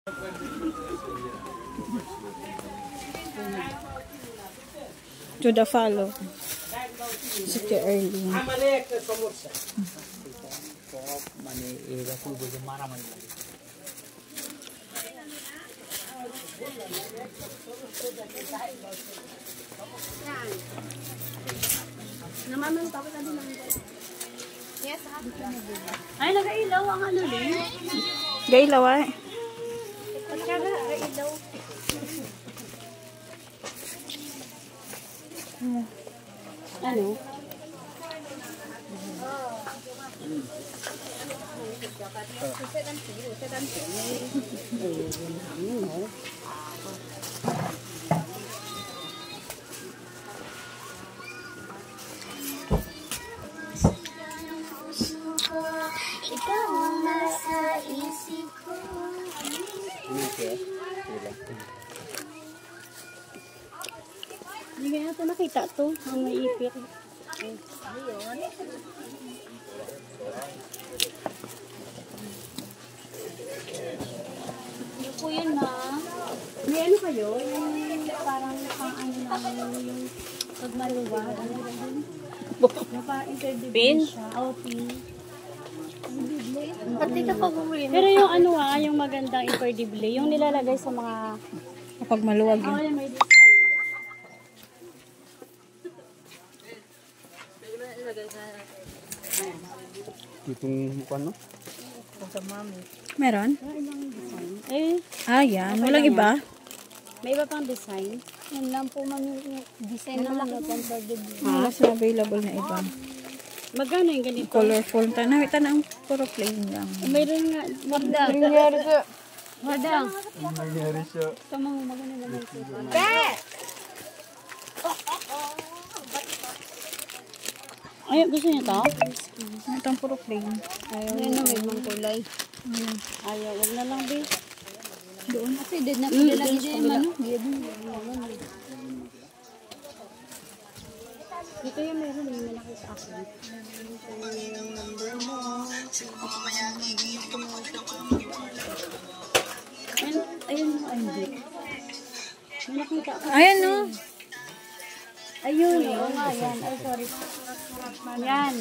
To the follow. Sige early. Ay, nag-ailaw ang ano din. Gailaw ay. Nag-ailaw. Ano? Ikaw ang nasa isip ko. Hindi nga ito nakita to. Ang may ipit. Ayun. Ano po yun, ma'am? May ano kayo? Yung parang pang ano lang yung pagmaluwa. Ano yun? Yung parang interdibin siya. O, pin. Pati ka pa bumili. Pero yung ano yung magandang imperdible, yung nilalagay sa mga... Kapag maluwag yun. yung may design. Itong mukha, no? Meron? Eh, Yan. Walang iba? may iba pang design. Yan lang po man yung design ng mga interdibin. Mas available na iba. Magkano yung ganito? Colorful. Nakita na ang puro plain lang. Mayroon nga. Magdang. Madang. Nangyari siya. Tama mo, maganda naman siya. Ay, gusto niyo to? Ito ang puro plain. Ayaw. Ano may mga kulay. Ayaw, wag na lang, be. Doon kasi din na pala lagi sa din kabila. ano. Ito yung meron, yung malaki sa akin. Ayun, ay, hindi. May nakita ako. Ayan no. Ayun, oo nga, yan. Ay, sorry. Yan.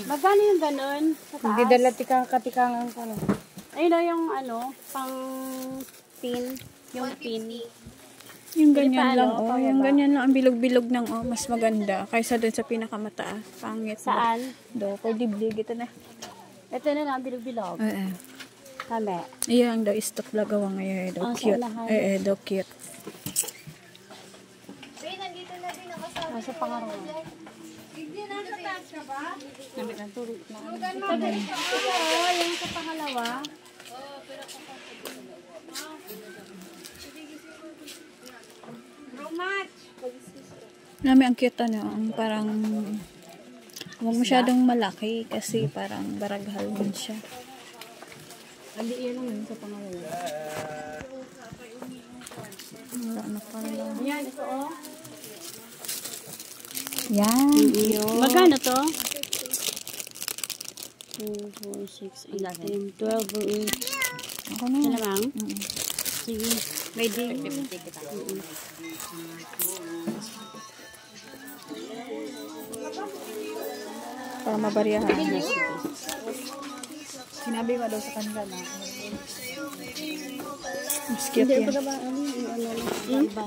Magkano yung ganun? Sa taas? Hindi dala katikangan ka no. Ayun o yung ano, pang pin. Yung pin. Yung Hindi ganyan pa, lang ano, Yung ganyan lang ang bilog-bilog ng mas maganda kaysa dun sa pinakamataas. Pangit. Saan? Do, pwede blig ito na. Ito na lang, bilog-bilog. Tama. Iyan daw stock lagawa ngayon. Do Ang cute. saulahan. Do cute. Nandito na din ako sa Nasa pangarap. hindi na sa taas na ba? Nabi ng turot na. Oo, yung sa pangalawa. Nami ang cute ang parang huwag masyadong malaki kasi parang baraghal din siya. Andi yun naman sa pangalawa. Wala na pala. Yan, ito o. Yan. Magkano to? 2, 4, 6, 8, 10, 12, Ako na. Yan lamang? Sige. May din. Para mabaryahan. Sinabi mo daw sa kanila na mas cute yan. Ano,